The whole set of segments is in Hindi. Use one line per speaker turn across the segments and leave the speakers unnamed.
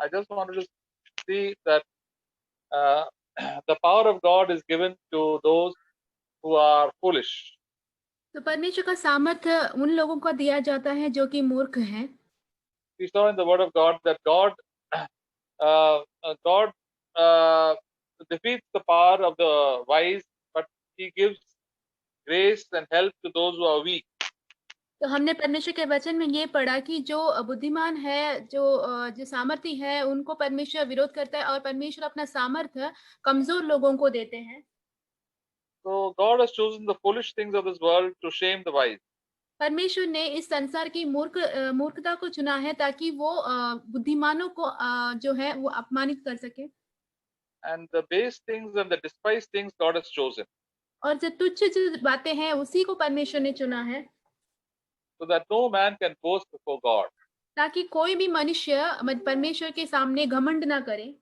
I just wanted to see that uh, the power of God is given to those who are foolish.
तो परमेश्वर का सामर्थ्य उन लोगों को दिया जाता है जो कि मूर्ख हैं।
We saw in the Word of God that God defeats the power of the wise, but He gives grace and help to those who are weak.
तो हमने परमेश्वर के वचन में ये पढ़ा कि जो बुद्धिमान है, जो सामर्थी है, उनको परमेश्वर विरोध करता है और परमेश्वर अपना सामर्थ्य कमजोर लोगों को देते हैं।
So God has chosen the foolish things of this world to shame the wise.
परमेश्वर ने इस संसार की मूर्खता को चुना है ताकि वो बुद्धिमानों को जो है वो अपमानित कर सके।
And the base things and the despised things God has chosen,
और जो तुच्छ जो बातें हैं उसी को परमेश्वर ने चुना है,
so that no man can boast before God.
ताकि कोई भी मनुष्य परमेश्वर के सामने घमंड ना करे।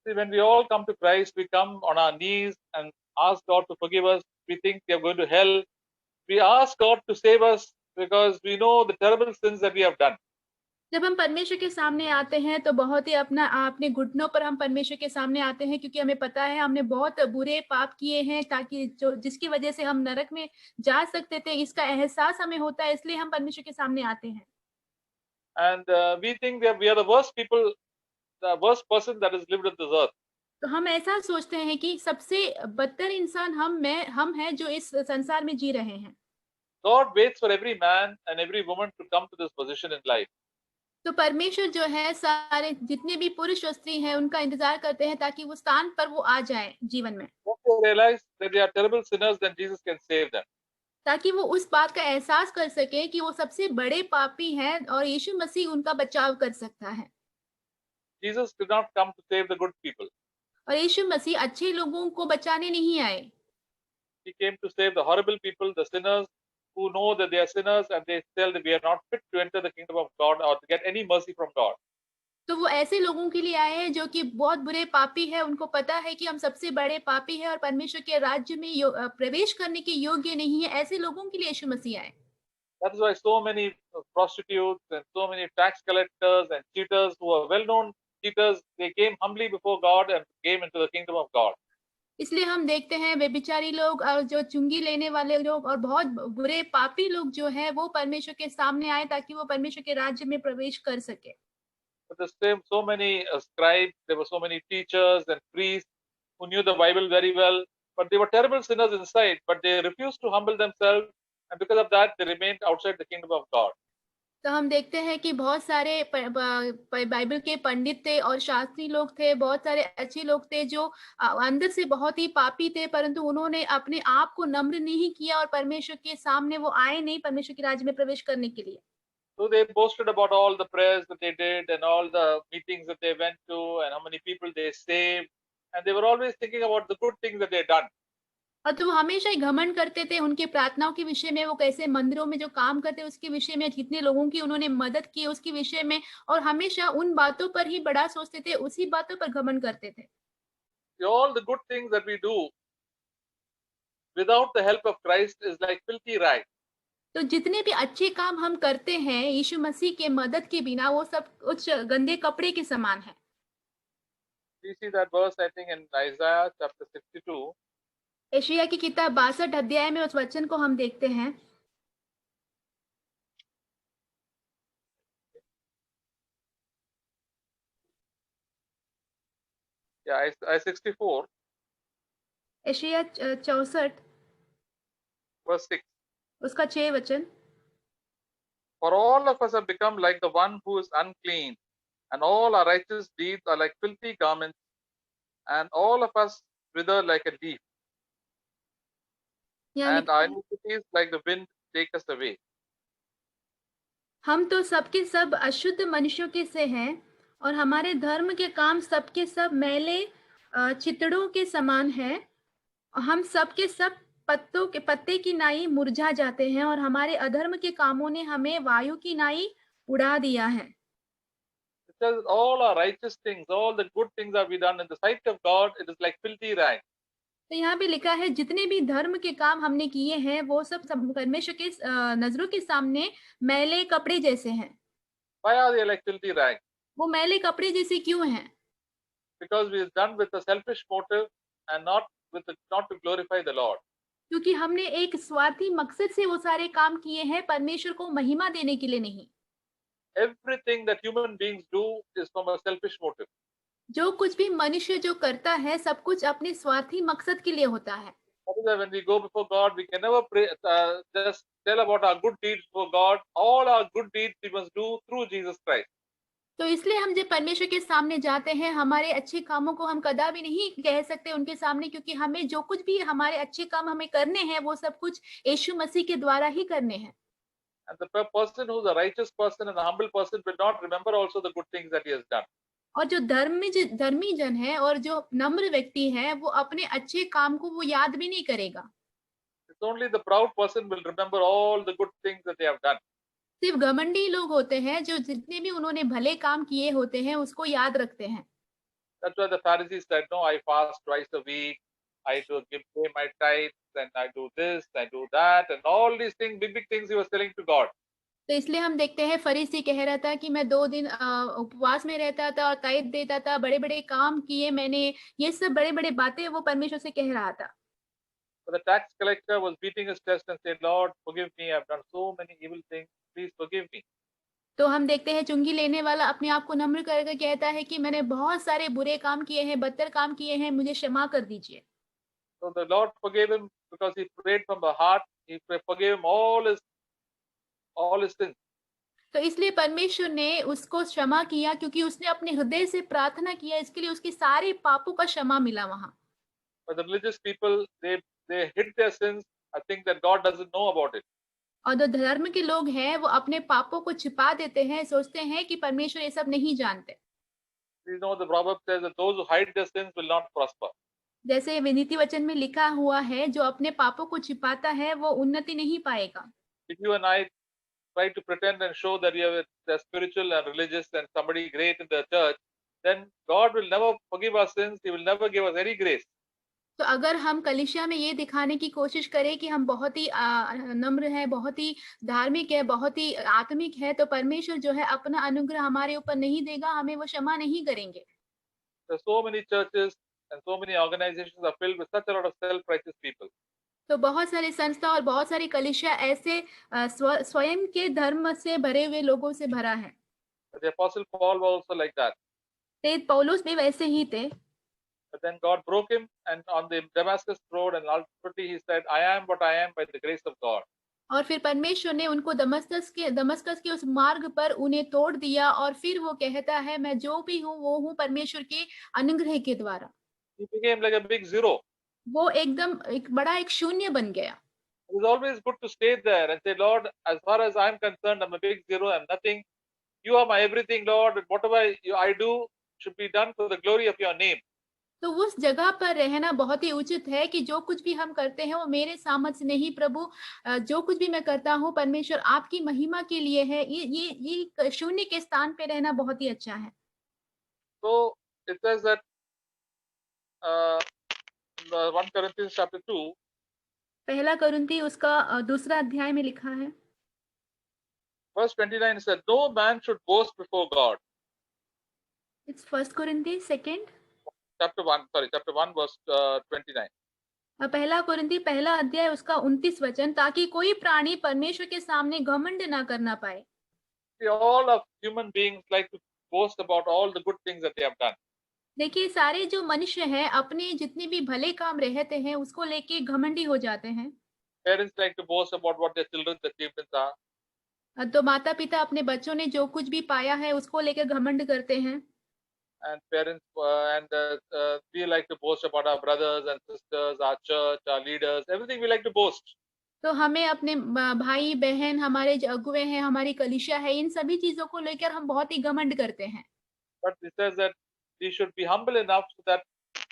See, when we all come to Christ, we come on our knees and ask God to forgive us. We think we are going to hell. We ask God to save us because we know the terrible sins that we have done.
जब हम परमेश्वर के सामने आते हैं तो बहुत ही अपने घुटनों पर हम परमेश्वर के सामने आते हैं, क्योंकि हमें पता है हमने बहुत बुरे पाप किए हैं, ताकि जिसकी वजह से हम नरक में जा सकते थे, इसका एहसास हमें होता है, इसलिए हम परमेश्वर के सामने आते हैं।
And we think that we are the worst people, the worst person that has lived on this earth.
तो हम ऐसा सोचते हैं कि सबसे बदतर इंसान हम हैं जो इस संसार में जी रहे हैं।
God waits for every man and every woman to come to this position in life.
तो परमेश्वर जो है सारे जितने भी पुरुष और स्त्री हैं उनका इंतजार करते हैं ताकि वो स्थान पर वो आ जाए जीवन में,
Once they realize that they are terrible sinners, then Jesus can save them.
ताकि वो उस बात का एहसास कर सके कि वो सबसे बड़े पापी हैं और यीशु मसीह उनका बचाव कर सकता है।
Jesus did not come to save the good people.
और यीशु मसीह अच्छे लोगों को बचाने नहीं आए,
He came to save the horrible people, the sinners who know that they are sinners and they tell that we are not fit to enter the kingdom of God or to get any mercy from God.
तो वो ऐसे लोगों के लिए आए हैं जो कि बहुत बुरे पापी है, उनको पता है कि हम सबसे बड़े पापी हैं और परमेश्वर के राज्य में प्रवेश करने के योग्य नहीं है, ऐसे लोगों के लिए यीशु मसीह आए।
That is why so many prostitutes and so many tax collectors and cheaters who are well-known cheaters, they came humbly before God and came into the kingdom of God.
इसलिए हम देखते हैं व्यभिचारी लोग और जो चुंगी लेने वाले लोग और बहुत बुरे पापी लोग जो है वो परमेश्वर के सामने आए ताकि वो परमेश्वर के राज्य में प्रवेश कर सके।
But the same, so many scribes, there were so many teachers and priests who knew the Bible very well, but they were terrible sinners inside, but they refused to humble themselves, and because of that, they remained outside the kingdom of God.
तो हम देखते हैं कि बहुत सारे बाइबल के पंडित थे और शास्त्री लोग थे, बहुत सारे अच्छे लोग थे जो अंदर से बहुत ही पापी थे, परंतु उन्होंने अपने आप को नम्र नहीं किया और परमेश्वर के सामने वो आए नहीं परमेश्वर के राज्य में प्रवेश करने के लिए।
So they boasted about all the prayers that they did and all the meetings that they went to and how many people they saved, and they were always thinking about the good things that they had done.
और तो वो हमेशा ही घमंड करते थे उनके प्रार्थनाओं के विषय में, वो कैसे मंदिरों में जो काम करते उसके विषय में, कितने लोगों की उन्होंने मदद की उसके विषय में, और हमेशा उन बातों पर ही बड़ा सोचते थे, उसी बातों पर घमंड करते थे।
All the good things that we do without the help of Christ is like filthy rags.
तो जितने भी अच्छे काम हम करते हैं यीशु मसीह के मदद के बिना वो सब कुछ गंदे कपड़े के समान है।
We see that verse, I think, in Isaiah chapter 62.
यशायाह की किताब 62 अध्याय में उस वचन को हम देखते हैं।
Yeah, I 64,
यशायाह 64
verse 6.
उसका 6 वचन।
For all of us have become like the one who is unclean, and all our righteous deeds are like filthy garments, and all of us wither like a leaf,
यहाँ
and our
लिखा है,
iniquities like the wind take us away.
हम तो सबके सब अशुद्ध मनुष्यों के से हैं और हमारे धर्म के काम सबके सब मैले चितड़ों के समान है। हम सबके सब पत्ते की नाई मुरझा जाते हैं और हमारे अधर्म के कामों ने हमें वायु की नाई उड़ा दिया है।
It says all our righteous things, all the good things that we done in the sight of God, it is like filthy rags.
तो यहाँ पे लिखा है जितने भी धर्म के काम हमने किए हैं वो सब परमेश्वर के नजरों के सामने मैले कपड़े जैसे हैं।
Why are they like filthy rags?
वो मैले कपड़े जैसे क्यों हैं?
Because we have done with a selfish motive and not to glorify the Lord.
क्योंकि हमने एक स्वार्थी मकसद से वो सारे काम किए हैं, परमेश्वर को महिमा देने के लिए नहीं।
Everything that human beings do is from a selfish motive.
जो कुछ भी मनुष्य जो करता है, सब कुछ अपने स्वार्थी मकसद के लिए होता है।
That is why when we go before God, we can never pray, just tell about our good deeds before God. All our good deeds we must do through Jesus Christ.
तो इसलिए हम जब परमेश्वर के सामने जाते हैं, हमारे अच्छे कामों को हम कदापि नहीं कह सकते उनके सामने, क्योंकि हमें जो कुछ भी हमारे अच्छे काम हमें करने हैं, वो सब कुछ यीशु मसीह के द्वारा ही करने हैं।
And the person who's a righteous person and a humble person will not remember also the good things that he has done.
और जो धर्मी जन है और जो नम्र व्यक्ति है, वो अपने अच्छे काम को वो याद भी नहीं करेगा।
It's only the proud person will remember all the good things that they have done.
सिर्फ घमंडी लोग होते हैं जो जितने भी उन्होंने भले काम किए होते हैं उसको याद रखते हैं।
That's why the Pharisees said, "No, I fast twice a week. I do pay my tithes, and I do this, I do that, and all these things, big things he was telling to God."
तो इसलिए हम देखते हैं फरीसी कह रहा था कि मैं 2 दिन उपवास में रहता था और तायत देता था, बड़े-बड़े काम किए मैंने, ये सब बड़े-बड़े बातें वो परमेश्वर से कह रहा था।
But the tax collector was beating his chest and said, "Lord, forgive me. I've done so many evil things. Please forgive me."
तो हम देखते हैं चुंगी लेने वाला अपने आप को नम्र करके कहता है कि मैंने बहुत सारे बुरे काम किए हैं, बदतर काम किए हैं, मुझे क्षमा कर दीजिए।
So the Lord forgave him because he prayed from the heart. He forgave him all his sins.
तो इसलिए परमेश्वर ने उसको क्षमा किया क्योंकि उसने अपने हृदय से प्रार्थना किया, इसके लिए उसके सारे पापों का क्षमा मिला वहाँ।
But the religious people, they hid their sins. I think that God doesn't know about it.
और जो धर्म के लोग हैं, वो अपने पापों को छिपा देते हैं, सोचते हैं कि परमेश्वर ये सब नहीं जानते।
You know, the proverb says that those who hide their sins will not prosper.
जैसे नीति वचन में लिखा हुआ है, जो अपने पापों को छिपाता है, वो उन्नति नहीं पाएगा।
If you and I try to pretend and show that you are spiritual and religious and somebody great in the church, then God will never forgive our sins. He will never give us any grace.
तो अगर हम कलीसिया में ये दिखाने की कोशिश करें कि हम बहुत ही नम्र हैं, बहुत ही धार्मिक है, बहुत ही आत्मिक है, तो परमेश्वर जो है अपना अनुग्रह हमारे ऊपर नहीं देगा, हमें वो क्षमा नहीं करेंगे।
There are so many churches and so many organizations are filled with such a lot of self-righteous people.
तो बहुत सारी संस्था और बहुत सारी कलीसिया ऐसे स्वयं के धर्म से भरे हुए लोगों से भरा है।
But the Apostle Paul was also like that.
तेज पौलुस भी वैसे ही थे।
But then God broke him, and on the Damascus road, and ultimately he said, "I am what I am by the grace of God."
और फिर परमेश्वर ने उनको दमस्कस के उस मार्ग पर उन्हें तोड़ दिया और फिर वो कहता है, मैं जो भी हूँ वो हूँ परमेश्वर के अनुग्रह के द्वारा।
He became like a big zero.
वो एकदम एक बड़ा एक शून्य बन गया।
It is always good to stay there and say, "Lord, as far as I'm concerned, I'm a big zero. I'm nothing. You are my everything, Lord. And whatever I do should be done for the glory of your name."
तो उस जगह पर रहना बहुत ही उचित है कि जो कुछ भी हम करते हैं वो मेरे सामर्थ्य से नहीं प्रभु, जो कुछ भी मैं करता हूँ परमेश्वर आपकी महिमा के लिए है। ये शून्य के स्थान पे रहना बहुत ही अच्छा है।
So it says that uh, 1 Corinthians chapter 2,
पहला कुरिन्थी उसका दूसरा अध्याय में लिखा है।
verse 29 said, "No man should boast before God."
It's first Corinthians second
Chapter 1 verse 29.
पहला कुरिन्थी पहला अध्याय उसका 29 वचन, ताकि कोई प्राणी परमेश्वर के सामने घमंड ना करना पाए।
See, all of human beings like to boast about all the good things that they have done.
देखिए सारे जो मनुष्य हैं अपने जितने भी भले काम रहते हैं उसको लेके घमंडी हो जाते हैं।
Parents like to boast about what their children's achievements are.
तो माता पिता अपने बच्चों ने जो कुछ भी पाया है उसको लेकर घमंड करते हैं।
And parents we like to boast about our brothers and sisters, our church, our leaders, everything we like to boast.
तो हमें अपने भाई बहन, हमारे जो अगुवे हैं, हमारी कलीसिया है, इन सभी चीजों को लेकर हम बहुत ही घमंड करते हैं।
But it says that we should be humble enough so that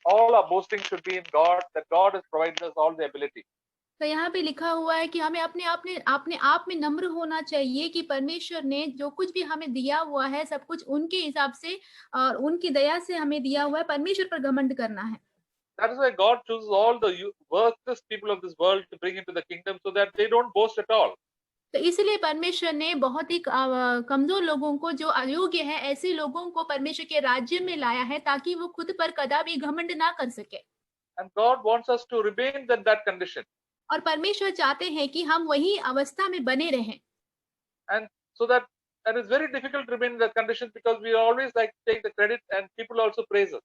all our boasting should be in God, that God has provided us all the ability.
तो यहाँ पे लिखा हुआ है कि हमें अपने आप में नम्र होना चाहिए कि परमेश्वर ने जो कुछ भी हमें दिया हुआ है सब कुछ उनके हिसाब से और उनकी दया से हमें दिया हुआ है, परमेश्वर पर घमंड करना है।
That is why God chooses all the worthless people of this world to bring into the kingdom so that they don't boast at all.
तो इसलिए परमेश्वर ने बहुत ही कमजोर लोगों को, जो अयोग्य हैं, ऐसे लोगों को परमेश्वर के राज्य में लाया है ताकि वो खुद पर कदापि घमंड ना कर सके।
And God wants us to remain in that condition.
और परमेश्वर चाहते हैं कि हम वही अवस्था में बने रहें।
And so that is very difficult to remain in that condition because we always like to take the credit and people also praise us.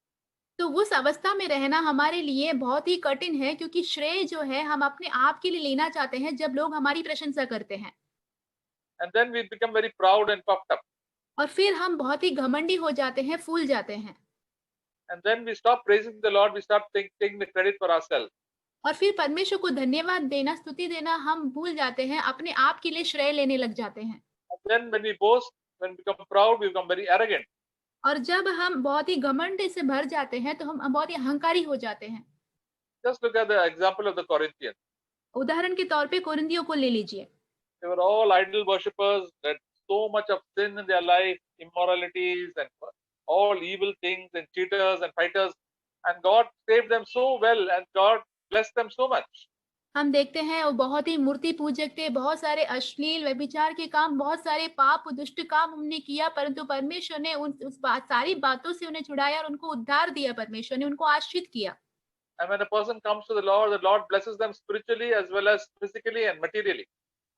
तो उस अवस्था में रहना हमारे लिए बहुत ही कठिन है, क्योंकि श्रेय जो है हम अपने आप के लिए लेना चाहते हैं जब लोग हमारी प्रशंसा करते हैं।
And then we become very proud and puffed up.
और फिर हम बहुत ही घमंडी हो जाते हैं, फूल जाते हैं।
And then we stop praising the Lord, we start taking the credit for ourselves.
और फिर परमेश्वर को धन्यवाद देना, स्तुति देना हम भूल जाते हैं, अपने आप के लिए श्रेय लेने लग जाते हैं।
And then when we boast, when we become proud, we become very arrogant.
और जब हम बहुत ही घमंड से भर जाते हैं तो हम बहुत ही अहंकारी हो जाते हैं।
Just look at the example of the Corinthians.
उदाहरण के तौर पे कोरिन्थियों को ले लीजिए।
They were all idol worshippers, had so much of sin in their life, immoralities and all evil things and cheaters and fighters. And God saved them so well and God blessed them so much.
हम देखते हैं वो बहुत ही मूर्ति पूजक थे, बहुत सारे अश्लील व्यभिचार के काम, बहुत सारे पाप दुष्ट काम उन्होंने किया, परंतु परमेश्वर ने सारी बातों से उन्हें छुड़ाया और उनको उद्धार दिया। परमेश्वर ने उनको आश्रित किया।
And when a person comes to the Lord blesses them spiritually as well as physically and materially.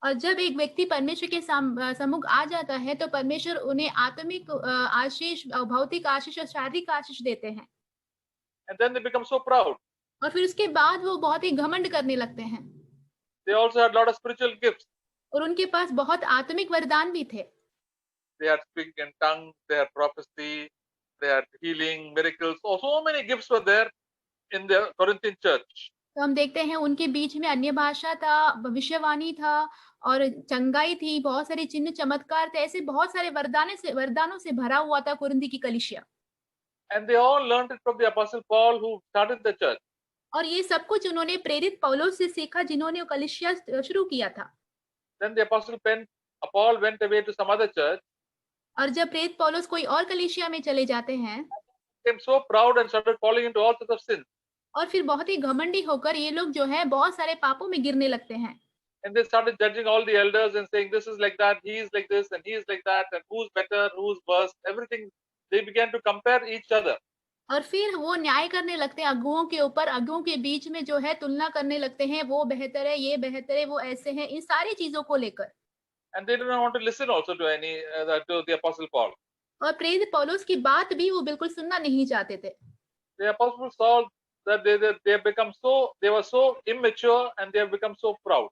और जब एक व्यक्ति परमेश्वर के सम्मुख आ जाता है तो परमेश्वर उन्हें आत्मिक आशीष, भौतिक आशीष और शारीरिक आशीष देते हैं।
And then they become so proud.
और फिर उसके बाद वो बहुत ही घमंड करने लगते हैं।
They also had a lot of spiritual gifts.
और उनके पास बहुत आत्मिक वरदान भी थे।
They had speaking in tongues, they had prophecy, they had healing, miracles. Oh, so many gifts were there in the Corinthian church.
तो हम देखते हैं उनके बीच में अन्य भाषा था, भविष्यवाणी था और चंगाई थी, बहुत सारे चिन्ह चमत्कार थे, ऐसे बहुत सारे वरदानों से भरा हुआ था कुरिन्थ की कलीसिया।
And they all learned it from the Apostle Paul who started the church.
और ये सब कुछ उन्होंने प्रेरित पौलुस से सीखा, जिन्होंने कलीसिया शुरू किया था।
Then the Apostle Paul went away to some other church.
और जब प्रेरित पौलुस कोई और कलीसिया में चले जाते हैं,
Became so proud and started falling into all sorts of sins.
और फिर बहुत ही घमंडी होकर ये लोग जो है बहुत सारे पापों में गिरने लगते हैं।
And they started judging all the elders and saying, this is like that, he is like this, and he is like that, and who's better, who's worse, everything. They began to compare each other.
और फिर वो न्याय करने लगते हैं अगुओं के ऊपर, अगुओं के बीच में जो है तुलना करने लगते हैं, वो बेहतर है, ये बेहतर है, वो ऐसे हैं, इन सारी चीजों को लेकर।
And they did not want to listen also to to the Apostle Paul.
और प्रेरित पौलुस की बात भी वो बिल्कुल सुनना नहीं चाहते थे।
The Apostle saw that they were so immature and they have become so proud.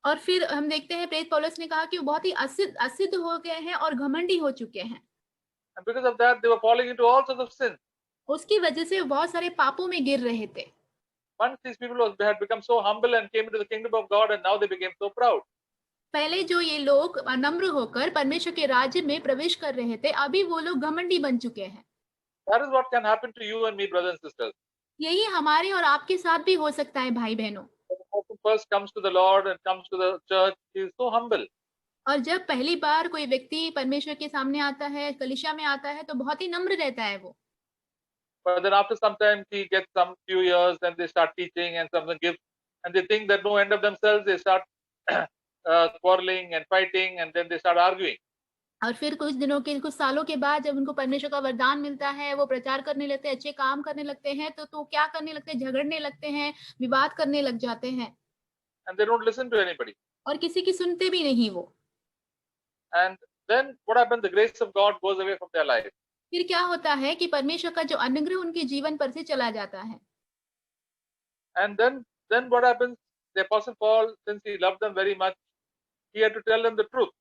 और फिर हम देखते हैं प्रेरित पौलुस ने कहा कि वो बहुत ही असिद्ध हो गए हैं और घमंडी हो चुके हैं।
And because of that, they were falling into all sorts of sins.
उसकी वजह से वो बहुत सारे पापों में गिर रहे थे।
Once these people had become so humble and came into the kingdom of God, and now they became so proud.
पहले जो ये लोग नम्र होकर परमेश्वर के राज्य में प्रवेश कर रहे थे, अभी वो लोग घमंडी बन चुके हैं।
That is what can happen to you and me, brothers and sisters.
यही हमारे और आपके साथ भी हो सकता है भाई बहनों।
When a person first comes to the Lord and comes to the church, he is so humble.
और जब पहली बार कोई व्यक्ति परमेश्वर के सामने आता है, कलीसिया में आता है, तो बहुत ही नम्र रहता है वो।
But then after some time, he gets some few years, and they start teaching and some gifts, and they think that no end of themselves. They start quarreling and fighting, and then they start arguing.
और फिर कुछ सालों के बाद जब उनको परमेश्वर का वरदान मिलता है, वो प्रचार करने लगते हैं, अच्छे काम करने लगते हैं, तो क्या करने लगते हैं, झगड़ने लगते हैं, विवाद करने लग जाते हैं।
And they don't listen to anybody.
और किसी की सुनते भी नहीं वो।
And then what happens? The grace of God goes away from their life.
फिर क्या होता है कि परमेश्वर का जो अनुग्रह उनके जीवन पर से चला जाता है।
And then what happens? The Apostle Paul, since he loved them very much, he had to tell them the truth.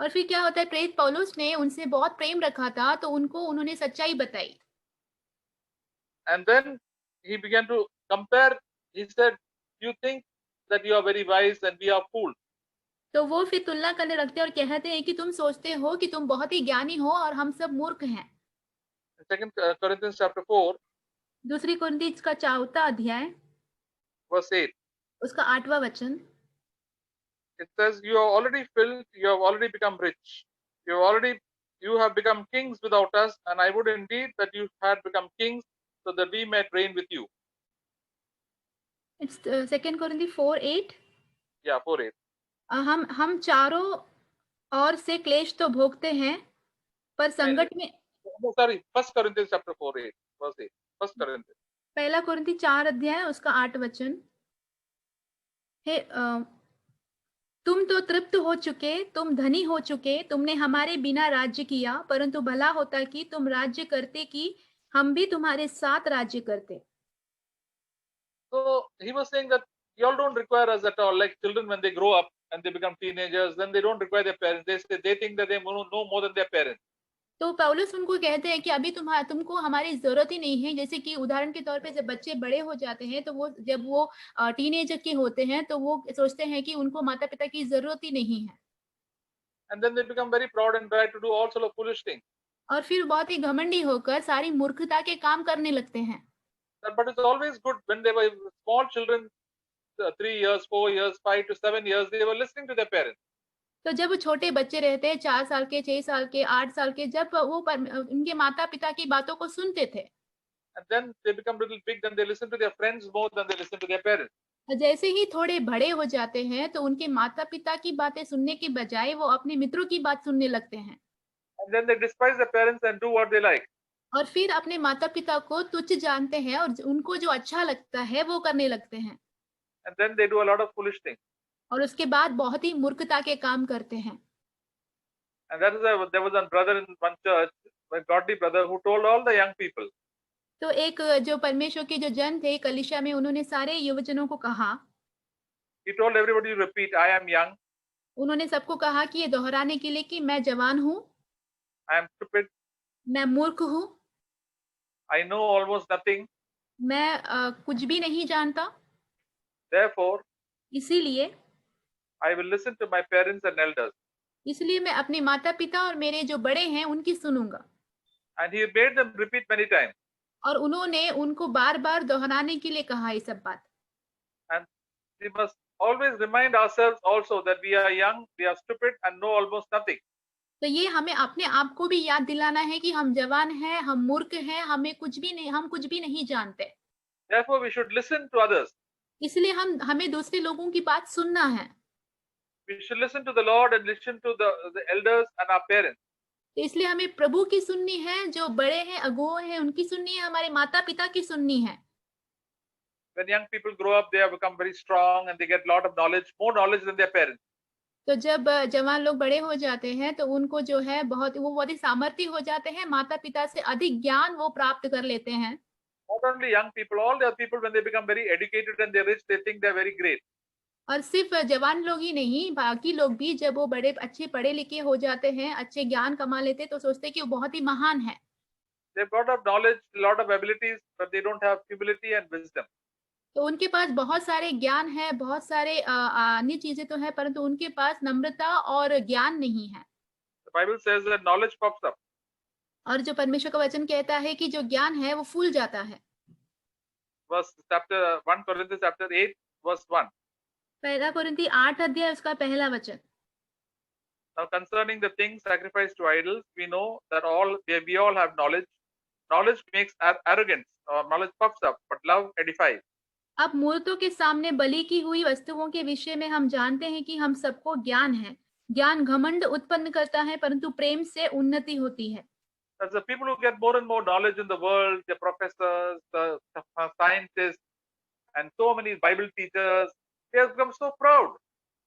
और फिर क्या होता है, प्रेरित पौलुस ने उनसे बहुत प्रेम रखा था, तो उन्होंने सच्चाई बताई।
And then he began to compare. He said, you think that you are very wise and we are fools.
तो वो फिर तुलना करने लगते हैं और कहते हैं कि तुम सोचते हो कि तुम बहुत ही ज्ञानी हो और हम सब मूर्ख हैं।
Second Corinthians chapter 4,
दूसरी कुरिन्थियों का 4वां अध्याय
verse 8.
उसका 8वां वचन।
It says, you are already filled, you have already become rich. You have become kings without us, and I would indeed that you had become kings, so that we might reign with you.
It's 2 Corinthians 4:8.
Yeah, 4:8.
हम चारों ओर से क्लेश तो भोगते हैं, पर संकट में
No, sorry, 1 Corinthians chapter 4, 8, verse 8. 1 Corinthians.
पहला कुरिन्थी 4 अध्याय उसका 8 वचन हे तुम तो तृप्त हो चुके, तुम धनी हो चुके, तुमने हमारे बिना राज्य किया, परंतु भला होता कि तुम राज्य करते कि हम भी तुम्हारे साथ राज्य करते।
So he was saying that y'all don't require us at all. Like children, when they grow up and they become teenagers, then they don't require their parents. They think that they know more than their parents.
तो पौलुस उनको कहते हैं कि अभी तुमको हमारी जरूरत ही नहीं है। जैसे कि उदाहरण के तौर पे जब बच्चे बड़े हो जाते हैं तो वो जब वो टीनेजर के होते हैं तो वो सोचते हैं कि उनको माता पिता की जरूरत ही नहीं है,
And then they become very proud and try to do all sort of foolish things.
और फिर बहुत ही घमंडी होकर सारी मूर्खता के काम करने लगते हैं।
But it's always good when they were small children, 3 years, 4 years, 5 to 7 years, they were listening to their parents.
तो जब वो छोटे बच्चे रहते हैं 4 साल के, 6 साल के, 8 साल के, जब वो उनके माता पिता की बातों को सुनते थे,
And then they become little big, then they listen to their friends more than they listen to their parents.
और जैसे ही थोड़े बड़े हो जाते हैं तो उनके माता पिता की बातें सुनने के बजाय वो अपने मित्रों की बात सुनने लगते हैं,
And then they despise their parents and do what they like.
और फिर अपने माता पिता को तुच्छ जानते हैं और उनको जो अच्छा लगता है वो करने लगते हैं,
And then they do a lot of foolish things.
और उसके बाद बहुत ही मूर्खता के काम करते हैं।
And that is why there was one brother in one church, a godly brother, who told all the young people,
तो एक जो परमेश्वर के जो जन थे कलीसिया में, उन्होंने सारे युवजनों को कहा,
he told everybody to repeat, I am young,
उन्होंने सबको कहा कि ये दोहराने के लिए कि मैं जवान हूँ,
I am stupid,
मैं मूर्ख हूँ,
I know almost nothing.
मैं कुछ भी नहीं जानता,
Therefore,
इसीलिए
I will listen to my parents and elders.
इसलिए मैं अपने माता पिता और मेरे जो बड़े हैं उनकी सुनूंगा।
And he made them repeat many times.
और उन्होंने उनको बार-बार दोहराने के लिए कहा ये सब बात।
And we must always remind ourselves also that we are young, we are stupid, and know almost nothing.
तो ये हमें अपने आप को भी याद दिलाना है कि हम जवान हैं, हम मूर्ख हैं, हम कुछ भी नहीं जानते।
Therefore, we should listen to others.
इसलिए हमें दूसरे लोगों की बात सुनना है।
We should listen to the Lord and listen to the elders and our parents.
तो इसलिए हमें प्रभु की सुननी है, जो बड़े हैं, अगुओं हैं, उनकी सुननी है, हमारे माता-पिता की सुननी है।
When young people grow up, they have become very strong and they get a lot of knowledge, more knowledge than their parents.
तो जब जवान लोग बड़े हो जाते हैं तो उनको जो है वो बहुत ही सामर्थ्य हो जाते हैं, माता-पिता से अधिक ज्ञान वो प्राप्त कर लेते हैं।
Not only young people, all the other people, when they become very educated and they're rich, they think they're very great.
और सिर्फ जवान लोग ही नहीं, बाकी लोग भी जब वो बड़े अच्छे पढ़े लिखे हो जाते हैं, अच्छे ज्ञान कमा लेते हैं, तो सोचते हैं कि वो बहुत ही महान है।
They've got of knowledge, a lot of abilities, but they don't have humility and wisdom.
तो उनके पास बहुत सारे ज्ञान है, बहुत सारे अन्य चीजें तो है, परंतु उनके पास नम्रता और ज्ञान नहीं है।
The Bible says that knowledge pops up.
और जो परमेश्वर का वचन कहता है कि जो ज्ञान है वो फूल जाता है।
Verse chapter 1 Corinthians chapter 8, verse 1.
पहला कुरिन्थी 8 अध्याय उसका पहला वचन।
Now concerning the things sacrificed to idols, we know that we all have knowledge. Knowledge makes arrogance, or knowledge puffs up, but love edifies.
अब मूर्तों के सामने बलि की हुई वस्तुओं के विषय में हम जानते हैं कि हम सबको ज्ञान है। ज्ञान घमंड उत्पन्न करता है, परंतु प्रेम से उन्नति होती है।
As the people who get more and more knowledge in the world, the professors, the scientists, and so many Bible teachers, they have become so proud.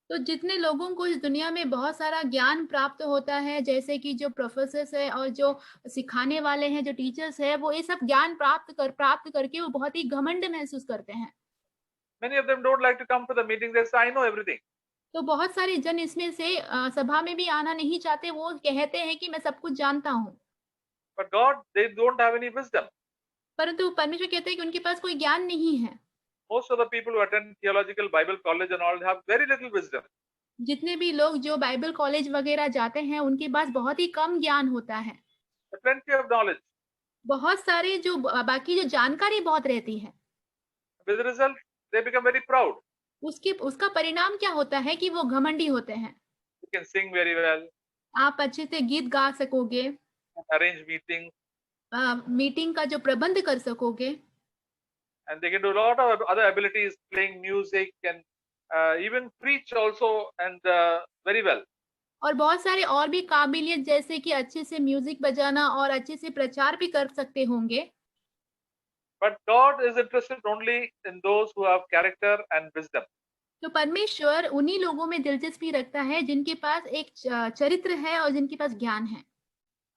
तो जितने लोगों को इस दुनिया में बहुत सारा ज्ञान प्राप्त होता है, जैसे कि जो प्रोफेसर्स है और जो सिखाने वाले हैं, जो टीचर्स है, वो ये सब ज्ञान प्राप्त करके वो बहुत ही घमंड महसूस करते हैं।
Many of them don't like to come to the meetings. They say, I know everything.
तो बहुत सारे जन इसमें से सभा में भी आना नहीं चाहते, वो कहते हैं कि मैं सब कुछ जानता हूँ।
But God, they don't have any wisdom.
परंतु परमेश्वर कहते हैं कि उनके पास कोई ज्ञान नहीं है।
Most of the people who attend theological Bible college and all have very little wisdom.
जितने भी लोग जो बाइबल कॉलेज वगैरह जाते हैं, उनके पास बहुत ही कम ज्ञान होता है।
Plenty of knowledge.
बहुत सारे जो बाकी जो जानकारी बहुत रहती है।
With the result, they become very proud.
उसका परिणाम क्या होता है कि वो घमंडी होते हैं।
You can sing very well.
आप अच्छे से गीत गा सकोगे,
Arrange meetings,
मीटिंग का जो प्रबंध कर सकोगे,
and they can do a lot of other abilities, playing music and even preach also and very well.
और बहुत सारे और भी काबिलियत जैसे कि अच्छे से म्यूजिक बजाना और अच्छे से प्रचार भी कर सकते होंगे।
But God is interested only in those who have character and wisdom.
तो परमेश्वर उन्हीं लोगों में दिलचस्पी रखता है जिनके पास एक चरित्र है और जिनके पास ज्ञान है।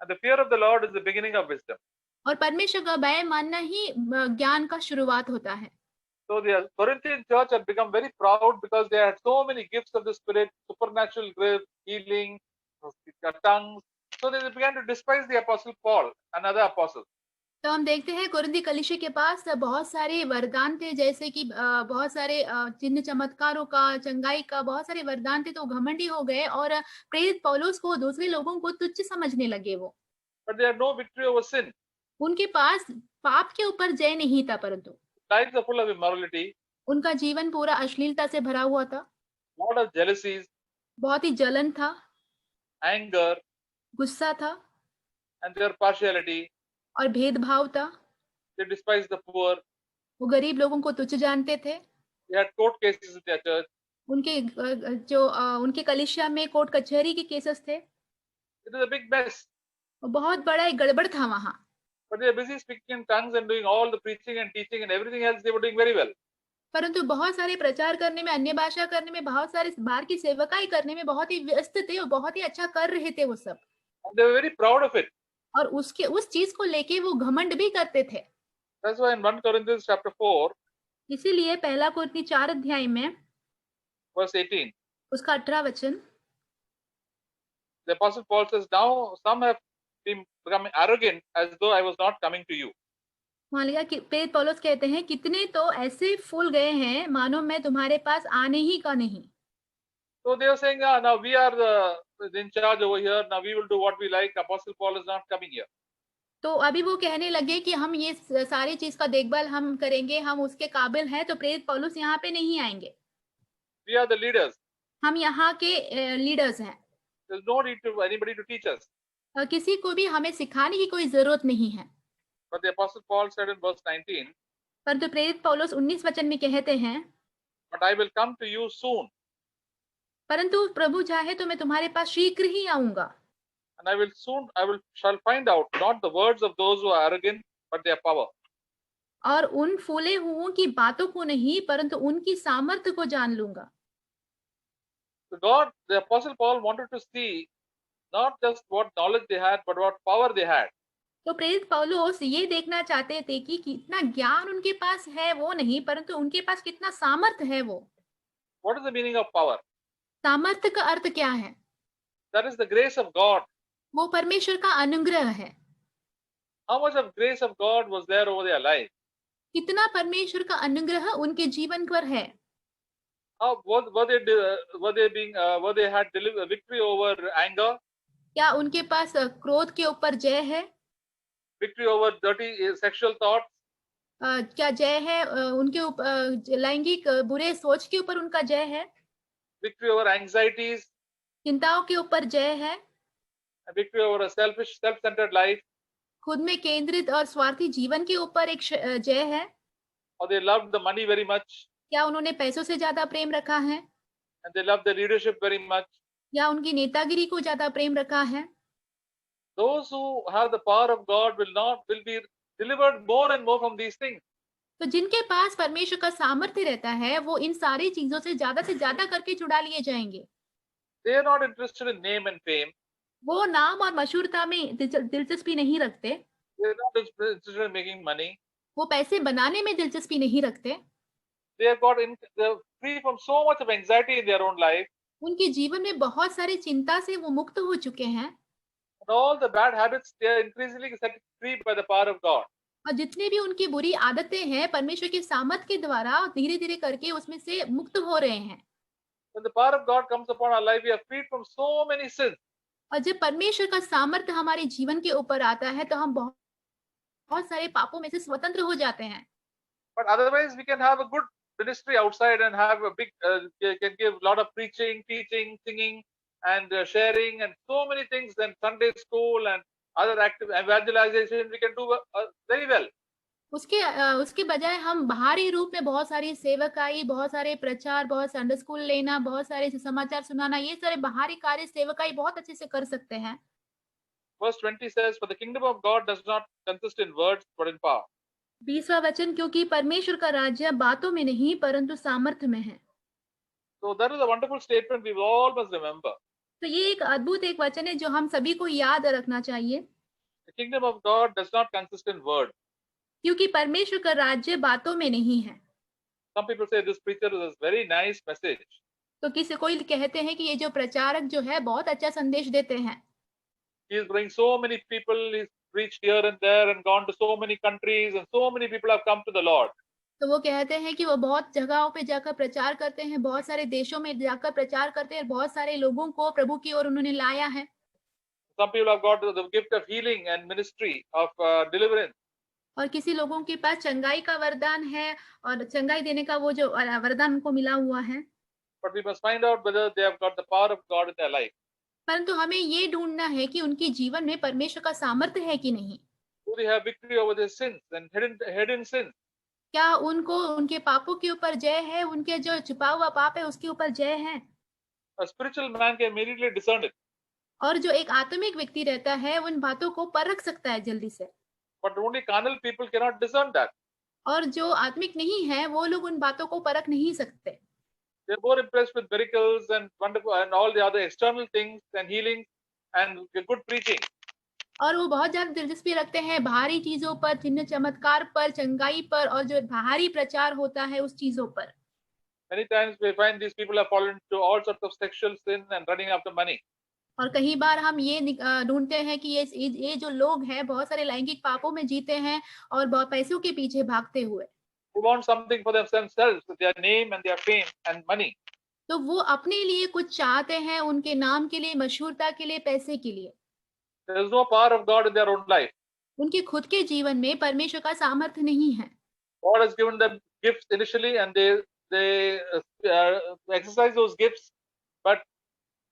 And the fear of the Lord is the beginning of wisdom.
और परमेश्वर का भय मानना ही ज्ञान का शुरुआत होता है।
So the Corinthian church had become very proud because they had so many gifts of the Spirit, supernatural gifts, healing, tongues. So they began to despise the Apostle Paul and other apostles.
तो हम देखते हैं कुरिन्थी कलीसिया के पास बहुत सारे वरदान थे, जैसे कि बहुत सारे चिन्ह चमत्कारों का, चंगाई का, बहुत सारे वरदान थे, तो घमंडी हो गए और प्रेरित पौलुस को दूसरे लोगों को तुच्छ समझने लगे वो।
But they had no victory over sin.
उनके पास पाप के ऊपर जय नहीं था, परंतु
Lives are full of immorality,
उनका जीवन पूरा अश्लीलता से भरा हुआ था,
lot of jealousies,
बहुत ही जलन था,
anger,
गुस्सा था
and their partiality.
और भेदभाव था।
They despised the poor.
वो गरीब लोगों को तुच्छ जानते थे।
They had court cases in their church.
उनके उनके कलीसिया में कोर्ट कचहरी के केसेस थे।
It was a big mess.
वो बहुत बड़ा एक गड़बड़ था वहाँ।
But they were busy speaking in tongues and doing all the preaching and teaching and everything else. They were doing very well.
परंतु बहुत सारे प्रचार करने में, अन्य भाषा करने में, बहुत सारे बाहर की सेवकाई करने में बहुत ही व्यस्त थे और बहुत ही अच्छा कर रहे थे वो सब।
And they were very proud of it.
और उस चीज को लेके वो घमंड भी करते थे।
That's why in 1 Corinthians chapter 4,
इसीलिए पहला कुरिन्थी 4 अध्याय में
verse 18,
उसका 18 वचन,
the Apostle Paul says, now some have been becoming arrogant as though I was not coming to you.
मान लिया कि प्रेरित पौलुस कहते हैं, कितने तो ऐसे फूल गए हैं मानो मैं तुम्हारे पास आने ही का नहीं।
So they were saying, now we are in charge over here. Now we will do what we like. Apostle Paul is not coming here.
तो अभी वो कहने लगे कि हम ये सारी चीज का देखभाल हम करेंगे, हम उसके काबिल हैं, तो प्रेरित पौलुस यहाँ पे नहीं आएंगे।
We are the leaders.
हम यहाँ के लीडर्स हैं।
There's no need to anybody to teach us.
किसी को भी हमें सिखाने की कोई जरूरत नहीं है।
But the Apostle Paul said in verse 19,
परंतु प्रेरित पौलुस 19 वचन में कहते हैं,
but I will come to you soon,
परंतु प्रभु चाहे तो मैं तुम्हारे पास शीघ्र ही आऊंगा,
and shall find out not the words of those who are arrogant, but their power.
और उन फूले हुओं की बातों को नहीं, परंतु उनकी सामर्थ्य को जान लूंगा।
So the Apostle Paul wanted to see not just what knowledge they had, but what power they had.
तो प्रेरित पौलुस ये देखना चाहते थे कि कितना ज्ञान उनके पास है वो नहीं, परंतु उनके पास कितना सामर्थ्य है वो।
What is the meaning of power?
सामर्थ्य का अर्थ क्या है?
That is the grace of God.
वो परमेश्वर का अनुग्रह है।
How much of grace of God was there over their life?
कितना परमेश्वर का अनुग्रह उनके जीवन पर है?
How were they had victory over anger?
क्या उनके पास क्रोध के ऊपर जय है?
Victory over dirty sexual thoughts?
क्या जय है उनके ऊपर लैंगिक बुरे सोच के ऊपर उनका जय है?
Victory over anxieties?
चिंताओं के ऊपर जय है?
Victory over a self-centered life?
खुद में केंद्रित और स्वार्थी जीवन के ऊपर एक जय है?
Or they loved the money very much?
क्या उन्होंने पैसों से ज्यादा प्रेम रखा है?
And they loved the leadership very much?
या उनकी नेतागिरी को ज्यादा प्रेम रखा है?
Those who have the power of God will be delivered more and more from these things.
तो जिनके पास परमेश्वर का सामर्थ्य रहता है, वो इन सारी चीजों से ज्यादा करके छुड़ा लिए जाएंगे।
They are not interested in name and fame.
वो नाम और मशहूरता में दिलचस्पी नहीं रखते।
They are not interested in making money.
वो पैसे बनाने में दिलचस्पी नहीं रखते।
They're free from so much of anxiety in their own life.
उनके जीवन में बहुत सारी चिंता से वो मुक्त हो चुके हैं।
And all the bad habits, they are increasingly set free by the power of God.
और जितने भी उनकी बुरी आदतें हैं, परमेश्वर के सामर्थ के द्वारा धीरे-धीरे करके उसमें से मुक्त हो रहे हैं।
When the power of God comes upon our life, we are freed from so many sins.
और जब परमेश्वर का सामर्थ्य हमारे जीवन के ऊपर आता है, तो हम बहुत सारे पापों में से स्वतंत्र हो जाते हैं।
But otherwise, we can have a good ministry outside and have a big, can give a lot of preaching, teaching, singing, and sharing, and so many things. And Sunday school and other active evangelization, we can do very well.
उसके बजाय हम बाहरी रूप में बहुत सारी सेवकाई, बहुत सारे प्रचार, बहुत संडे स्कूल लेना, बहुत सारे समाचार सुनाना, ये सारे बाहरी कार्य सेवकाई बहुत अच्छे से कर सकते हैं।
Verse 20 says, "For the kingdom of God does not consist in words, but in power."
20वां वचन, क्योंकि परमेश्वर का राज्य बातों में नहीं परंतु सामर्थ्य में है।
So that is a wonderful statement we all must remember.
तो ये एक अद्भुत एक वचन है जो हम सभी को याद रखना चाहिए,
The kingdom of God does not consist in words.
क्योंकि परमेश्वर का राज्य बातों में नहीं है।
Some people say this preacher is a very nice message.
तो किसी कोई कहते हैं कि ये जो प्रचारक जो है बहुत अच्छा संदेश देते हैं।
He is bringing so many people. He's preached here and there and gone to so many countries, and so many people have come to the Lord.
तो वो कहते हैं कि वो बहुत जगहों पे जाकर प्रचार करते हैं, बहुत सारे देशों में जाकर प्रचार करते हैं, बहुत सारे लोगों को प्रभु की ओर उन्होंने लाया है।
Some people have got the gift of healing and ministry of deliverance.
और किसी लोगों के पास चंगाई का वरदान है और चंगाई देने का वो जो वरदान उनको मिला हुआ है।
But we must find out whether they have got the power of God in their life.
परंतु हमें ये ढूंढना है कि उनके जीवन में परमेश्वर का सामर्थ्य है कि नहीं।
Do they have victory over their sins and hidden sins?
क्या उनको उनके पापों के ऊपर जय है, उनके जो छुपा हुआ पाप है उसके ऊपर जय है।
A spiritual man can immediately discern it.
और जो एक आत्मिक व्यक्ति रहता है उन बातों को परख सकता है जल्दी से।
But only carnal people cannot discern that.
और जो आत्मिक नहीं है वो लोग उन बातों को परख नहीं सकते।
They're more impressed with miracles and wonderful and all the other external things and healings and good preaching.
और वो बहुत ज्यादा दिलचस्पी रखते हैं बाहरी चीजों पर, चिन्ह चमत्कार पर, चंगाई पर और जो बाहरी प्रचार होता है उस चीजों पर।
Many times we find these people have fallen into all sorts of sexual sin and running after money.
और कई बार हम ये ढूंढते हैं कि ये जो लोग हैं बहुत सारे लैंगिक पापों में जीते हैं और बहुत पैसों के पीछे भागते हुए।
They want something for themselves, their name and their fame and money.
तो वो अपने लिए कुछ चाहते हैं, उनके नाम के लिए, मशहूरता के लिए, पैसे के लिए।
There is no power of God in their own life.
उनके खुद के जीवन में परमेश्वर का सामर्थ्य नहीं है।
God has given them gifts initially, and they exercise those gifts, but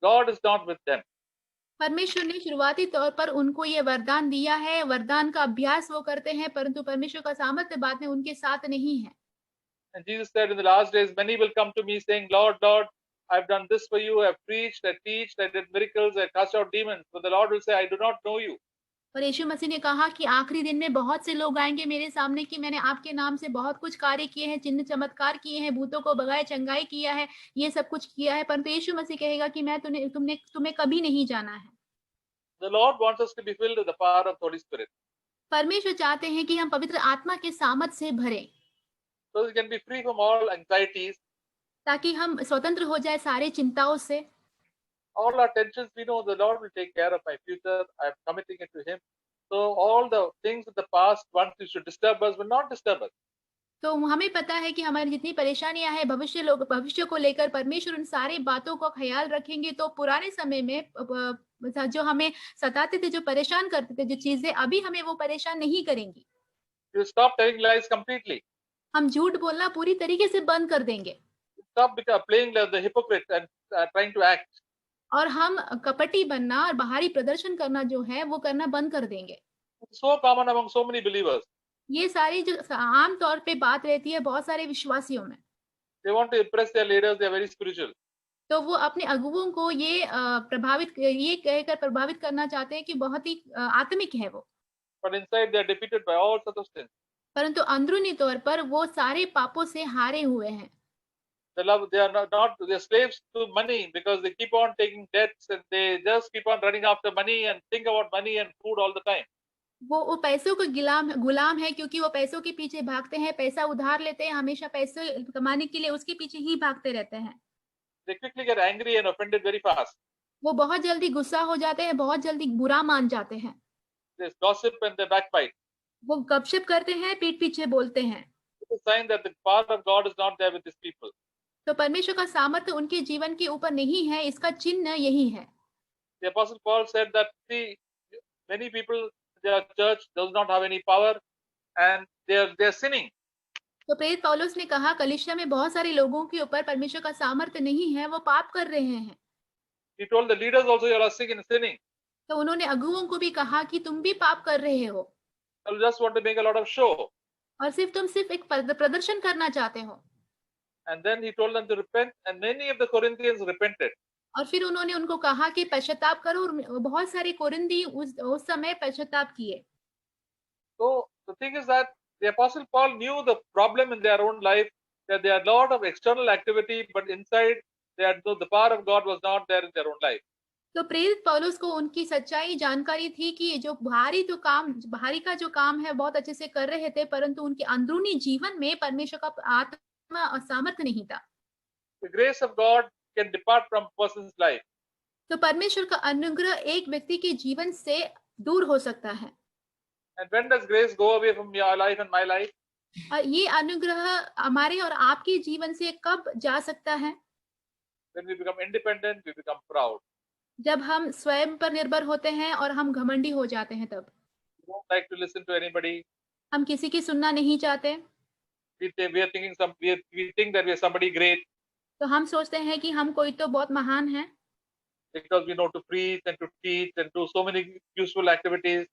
God is not with them.
परमेश्वर ने शुरुआती तौर पर उनको ये वरदान दिया है, वरदान का अभ्यास वो करते हैं, परंतु परमेश्वर का सामर्थ्य बाद में उनके साथ नहीं है।
And Jesus said, in the last days, many will come to me saying, Lord, Lord, I've done this for you, I've preached, I teached, I did miracles, I cast out demons. But the Lord will say, I do not know you.
और यीशु मसीह ने कहा कि आखिरी दिन में बहुत से लोग आएंगे मेरे सामने कि मैंने आपके नाम से बहुत कुछ कार्य किए हैं, चिन्ह चमत्कार किए हैं, भूतों को भगाए, चंगाई किया है, ये सब कुछ किया है, परंतु यीशु मसीह कहेगा कि मैं तुम्हें कभी नहीं जाना है।
The Lord wants us to be filled with the power of the Holy Spirit,
परमेश्वर चाहते हैं कि हम पवित्र आत्मा के सामर्थ से भरें,
so we can be free from all anxieties,
ताकि हम स्वतंत्र हो जाए सारे चिंताओं से।
all our tensions. We know the Lord will take care of my future. I'm committing it to Him. So all the things of the past, once used to disturb us, will not disturb us.
तो हमें पता है कि हमारी जितनी परेशानियां हैं भविष्य को लेकर परमेश्वर उन सारी बातों का ख्याल रखेंगे। तो पुराने समय में जो हमें सताते थे, जो परेशान करते थे, जो चीजें अभी हमें वो परेशान नहीं करेंगी।
You stop telling lies completely.
हम झूठ बोलना पूरी तरीके से बंद कर देंगे
Stop playing the hypocrite and trying to act.
और हम कपटी बनना और बाहरी प्रदर्शन करना जो है वो करना बंद कर देंगे।
It's so common among so many believers.
ये सारी जो आम तौर पे बात रहती है बहुत सारे विश्वासियों में।
They want to impress their leaders. They are very spiritual.
तो वो अपने अगुवों को ये कहकर प्रभावित करना चाहते हैं कि बहुत ही आत्मिक है वो,
But inside they are defeated by all sorts of sins.
परंतु अंदरूनी तौर पर वो सारे पापों से हारे हुए हैं।
They are not they are slaves to money because they keep on taking debts and they just keep on running after money and think about money and food all the time.
वो पैसों के गुलाम है, क्योंकि वो पैसों के पीछे भागते हैं, पैसा उधार लेते हैं, हमेशा पैसे कमाने के लिए उसके पीछे ही भागते रहते हैं।
They quickly get angry and offended very fast.
वो बहुत जल्दी गुस्सा हो जाते हैं, बहुत जल्दी बुरा मान जाते हैं।
They gossip and they backbite.
वो गपशप करते हैं, पीठ पीछे बोलते हैं।
It's a sign that the power of God is not there with these people.
तो परमेश्वर का सामर्थ्य उनके जीवन के ऊपर नहीं है, इसका चिन्ह यही है।
The Apostle Paul said that see, many people their church does not have any power and they're sinning.
तो प्रेरित पौलुस ने कहा कलीसिया में बहुत सारे लोगों के ऊपर परमेश्वर का सामर्थ्य नहीं है, वो पाप कर रहे हैं।
He told the leaders also, you are sinning.
तो उन्होंने अगुवों को भी कहा कि तुम भी पाप कर रहे हो।
You just want to make a lot of show.
और तुम सिर्फ एक प्रदर्शन करना चाहते हो।
And then he told them to repent, and many of the Corinthians repented.
और फिर उन्होंने उनको कहा कि पश्चाताप करो, और बहुत सारे कोरिंदी उस समय पश्चाताप किए।
So the thing is that the Apostle Paul knew the problem in their own life, that there are a lot of external activity, but inside the power of God was not there in their own life.
तो प्रेरित पौलुस को उनकी सच्चाई जानकारी थी कि जो बाहरी का जो काम है बहुत अच्छे से कर रहे थे, परंतु उनके अंदरूनी जीवन में परमेश्वर का आत्मा और सामर्थ्य नहीं था।
The grace of God can depart from a person's life.
तो परमेश्वर का अनुग्रह एक व्यक्ति के जीवन से दूर हो सकता है।
And when does grace go away from your life and my life?
और ये अनुग्रह हमारे और आपके जीवन से कब जा सकता है?
When we become independent, we become proud.
जब हम स्वयं पर निर्भर होते हैं और हम घमंडी हो जाते हैं तब।
We don't like to listen to anybody.
हम किसी की सुनना नहीं चाहते।
We think that we are somebody great
तो हम सोचते हैं कि हम कोई तो बहुत महान है,
because we know to preach and to teach and do so many useful activities.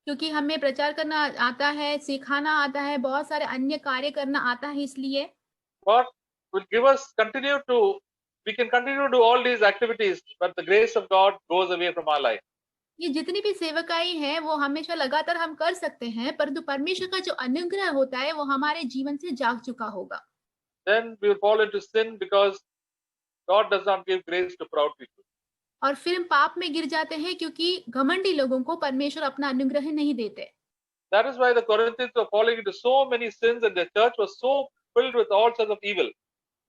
क्योंकि हमें प्रचार करना आता है, सिखाना आता है, बहुत सारे अन्य कार्य करना आता है, इसलिए
God will give us we can continue to do all these activities, but the grace of God goes away from our life.
ये जितनी भी सेवकाई है वो हमेशा लगातार हम कर सकते हैं, परंतु परमेश्वर का जो अनुग्रह होता है वो हमारे जीवन से जाग चुका होगा।
Then we will fall into sin because God does not give grace to proud people.
और फिर हम पाप में गिर जाते हैं क्योंकि घमंडी लोगों को परमेश्वर अपना अनुग्रह नहीं देते।
That is why the Corinthians were falling into so many sins and the church was so filled with all sorts of evil.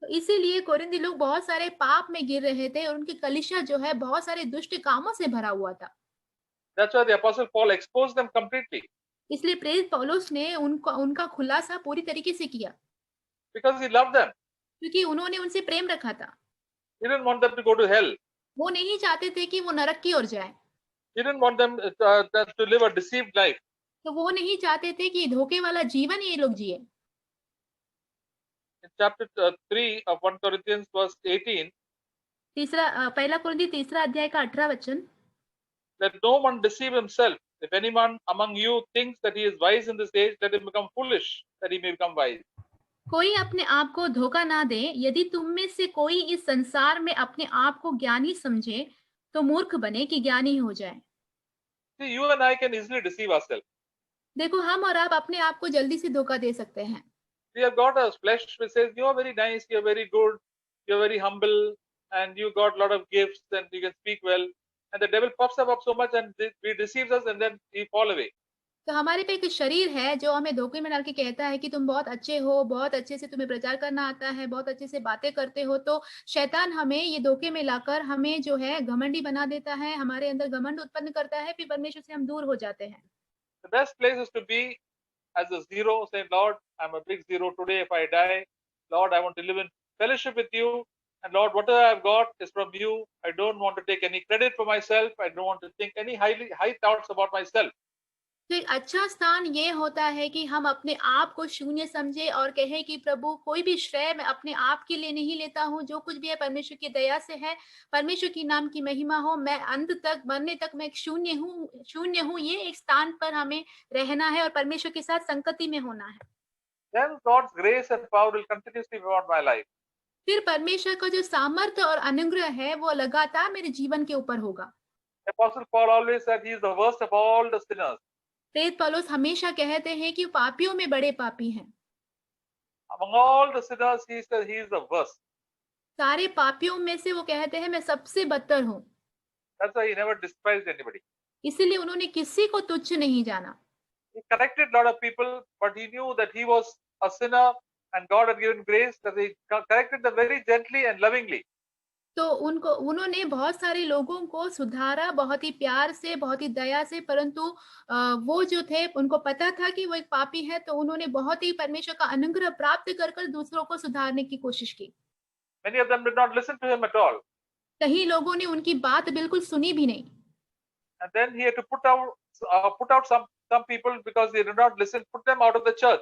तो इसीलिए कोरिन्थी लोग बहुत सारे पाप में गिर रहे थे और उनकी कलीसिया जो है बहुत सारे दुष्ट कामों से भरा हुआ था।
That's why the Apostle Paul exposed them completely.
इसलिए प्रेरित पौलुस ने उनका खुलासा पूरी तरीके से किया,
Because he loved them.
क्योंकि उन्होंने उनसे प्रेम रखा था।
He didn't want them to go to hell.
वो नहीं चाहते थे कि वो नरक की ओर जाए।
He didn't want them to live a deceived life.
तो वो नहीं चाहते थे कि धोखे वाला जीवन ये लोग जिए।
In chapter 3 of 1 Corinthians verse 18,
पहला कुरिन्थी 3 अध्याय का 18 वचन,
let no one deceive himself. If anyone among you thinks that he is wise in this age, let him become foolish, that he may become wise.
कोई अपने आप को धोखा ना दे। यदि तुम में से कोई इस संसार में अपने आप को ज्ञानी समझे तो मूर्ख बने कि ज्ञानी हो जाए।
See, you and I can easily deceive ourselves.
देखो, हम और आप अपने आप को जल्दी से धोखा दे सकते हैं।
We have got a flesh which says you are very nice, you are very good, you are very humble, and you got a lot of gifts, and you can speak well. And the devil puffs up so much and he deceives us, and then we fall away.
तो हमारे पे एक शरीर है जो हमें धोखे में डाल के कहता है कि तुम बहुत अच्छे हो, बहुत अच्छे से तुम्हें प्रचार करना आता है, बहुत अच्छे से बातें करते हो। तो शैतान हमें ये धोखे में लाकर हमें जो है घमंडी बना देता है, हमारे अंदर घमंड उत्पन्न करता है, फिर परमेश्वर से हम दूर हो जाते हैं।
The best place is to be as a zero, saying, Lord, I'm a big zero today. If I die, Lord, I want to live in fellowship with you. And Lord, whatever I've got is from you. I don't want to take any credit for myself. I don't want to think any high thoughts about myself.
तो एक अच्छा स्थान ये होता है कि हम अपने आप को शून्य समझे और कहें कि प्रभु, कोई भी श्रेय मैं अपने आप के लिए नहीं लेता हूँ, जो कुछ भी है परमेश्वर की दया से है, परमेश्वर की नाम की महिमा हो। मैं अंत तक मरने तक मैं एक शून्य हूँ। ये एक स्थान पर हमें रहना है और परमेश्वर के साथ संगति में होना है।
Then God's grace and power will continuously be on my life.
फिर परमेश्वर का जो सामर्थ्य और अनुग्रह है वो लगातार मेरे जीवन के ऊपर होगा।
Apostle Paul always said he is the worst of all the sinners.
प्रेरित पौलुस हमेशा कहते हैं कि पापियों में बड़े पापी हैं।
Among all the sinners, he said he is the worst.
सारे पापियों में से वो कहते हैं मैं सबसे बदतर हूँ।
That's why he never despised anybody.
इसीलिए उन्होंने किसी को तुच्छ नहीं जाना।
He corrected a lot of people, but he knew that he was a sinner and God had given grace that he corrected them very gently and lovingly.
तो उन्होंने बहुत सारे लोगों को सुधारा, बहुत ही प्यार से, बहुत ही दया से, परंतु वो जो थे उनको पता था कि वो एक पापी है, तो उन्होंने बहुत ही परमेश्वर का अनुग्रह प्राप्त कर दूसरों को सुधारने की कोशिश की।
Many of them did not listen to him at all.
कई लोगों ने उनकी बात बिल्कुल सुनी भी नहीं।
And then he had to put out some people because they did not listen, put them out of the church.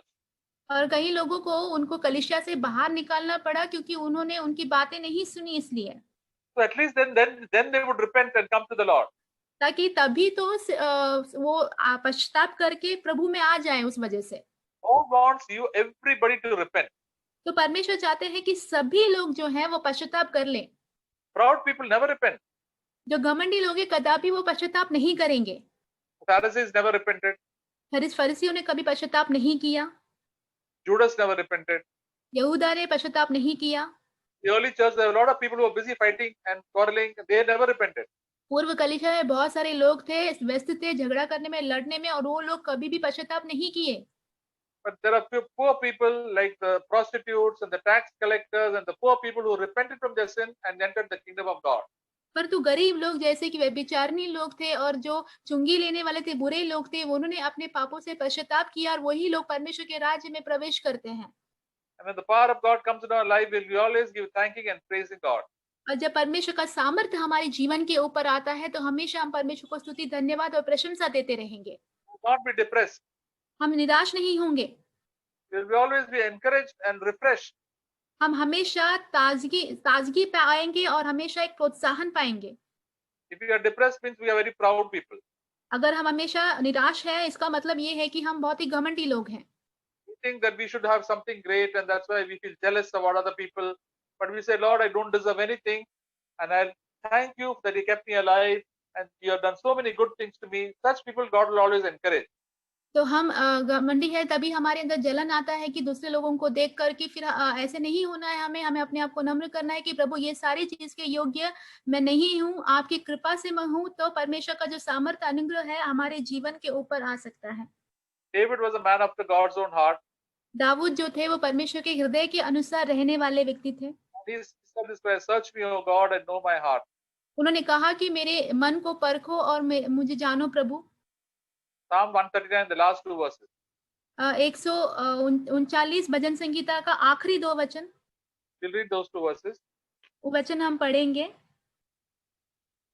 और कई लोगों को उनको कलीसिया से बाहर निकालना पड़ा क्योंकि उन्होंने उनकी बातें नहीं सुनी इसलिए।
So at least then they would repent and come to the Lord.
ताकि तभी तो वो पश्चाताप करके प्रभु में आ जाए उस वजह से।
God wants you, everybody to repent.
तो परमेश्वर चाहते हैं कि सभी लोग जो हैं वो पश्चाताप कर लें।
Proud people never repent.
जो घमंडी लोग हैं कदापि वो पश्चाताप नहीं करेंगे।
Pharisees never repented.
फरीसियों ने कभी पश्चाताप नहीं किया।
Judas never repented.
यहूदा ने पश्चाताप नहीं किया।
The early church, there were a lot of people who were busy fighting and quarreling. They never repented.
पूर्व कलीसिया में बहुत सारे लोग थे, व्यस्त थे झगड़ा करने में, लड़ने में, और वो लोग कभी भी पश्चाताप नहीं किए।
But there are few poor people like the prostitutes and the tax collectors and the poor people who repented from their sin and entered the kingdom of God.
परंतु गरीब लोग जैसे कि व्यभिचारिणी लोग थे और जो चुंगी लेने वाले थे, बुरे लोग थे, उन्होंने अपने पापों से पश्चाताप किया और वही लोग परमेश्वर के राज्य में प्रवेश करते हैं।
And when the power of God comes in our life, we'll be always give thanking and praising God.
और जब परमेश्वर का सामर्थ्य हमारे जीवन के ऊपर आता है तो हमेशा हम परमेश्वर को स्तुति, धन्यवाद और प्रशंसा देते रहेंगे।
We'll not be depressed.
हम निराश नहीं होंगे।
We'll be always be encouraged and refreshed.
हम हमेशा ताजगी पाएंगे और हमेशा एक प्रोत्साहन पाएंगे।
If we are depressed, means we are very proud people.
अगर हम हमेशा निराश हैं, इसका मतलब ये है कि हम बहुत ही घमंडी लोग हैं।
We think that we should have something great, and that's why we feel jealous about other people. But we say, Lord, I don't deserve anything, and I thank you that you kept me alive, and you have done so many good things to me. Such people, God will always encourage.
तो हम घमंडी है, तभी हमारे अंदर जलन आता है कि दूसरे लोगों को देख कर कि फिर ऐसे नहीं होना है, हमें अपने आप को नम्र करना है कि प्रभु ये सारी चीज के योग्य मैं नहीं हूँ, आपकी कृपा से मैं हूँ। तो परमेश्वर का जो सामर्थ्य अनुग्रह है हमारे जीवन के ऊपर आ सकता है।
David was a man after God's own heart.
Dawood जो थे वो परमेश्वर के हृदय के अनुसार रहने वाले व्यक्ति थे।
He said this prayer, search me, O God, and know my heart.
उन्होंने कहा कि मेरे मन को परखो और मुझे जानो प्रभु।
Psalm 139, the last two verses.
139 भजन संगीता का आखिरी 2 वचन।
We'll read those two verses.
वो वचन हम पढ़ेंगे।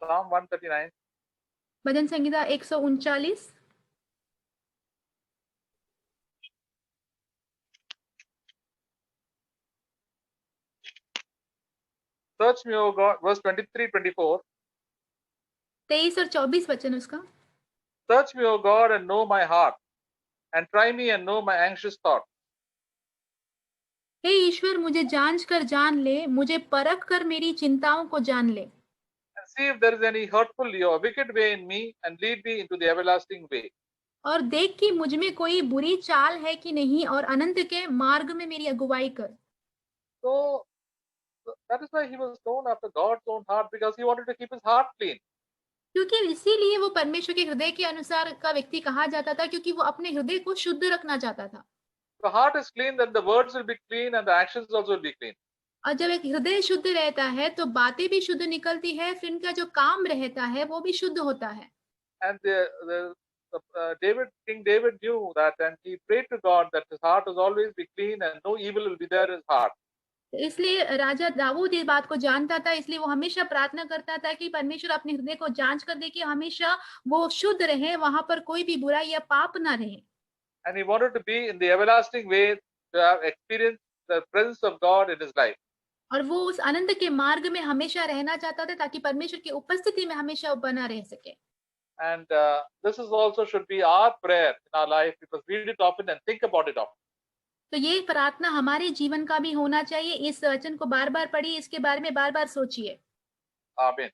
Psalm 139.
भजन Sangeeta 139।
Search me, O God, verse 23, 24.
23 और 24 वचन उसका।
Search me, O God, and know my heart, and try me and know my anxious thought.
हे ईश्वर, मुझे जांच कर जान ले, मुझे परख कर मेरी चिंताओं को जान ले।
And see if there is any hurtful or wicked way in me, and lead me into the everlasting way.
और देख कि मुझ में कोई बुरी चाल है कि नहीं, और अनंत के मार्ग में मेरी अगुवाई कर।
So that is why he was known after God's own heart, because he wanted to keep his heart clean.
क्योंकि इसीलिए वो परमेश्वर के हृदय के अनुसार का व्यक्ति कहा जाता था, क्योंकि वो अपने हृदय को शुद्ध रखना चाहता था।
The heart is clean, then the words will be clean, and the actions also will be clean.
और जब एक हृदय शुद्ध रहता है तो बातें भी शुद्ध निकलती है, फिर उनका जो काम रहता है वो भी शुद्ध होता है।
And King David knew that, and he prayed to God that his heart will always be clean and no evil will be there in his heart.
इसलिए राजा दाऊद इस बात को जानता था, इसलिए वो हमेशा प्रार्थना करता था कि परमेश्वर अपने हृदय को जांच कर दे कि हमेशा वो शुद्ध रहे, वहां पर कोई भी बुराई या पाप ना रहे।
And he wanted to be in the everlasting way, to have experienced the presence of God in his life.
और वो उस आनंद के मार्ग में हमेशा रहना चाहता था, ताकि परमेश्वर की उपस्थिति में हमेशा बना रह सके।
And this is also should be our prayer in our life, because read it often and think about it often.
तो ये प्रार्थना हमारे जीवन का भी होना चाहिए। इस वचन को बार बार पढ़िए, इसके बारे में बार बार सोचिए।
Amen.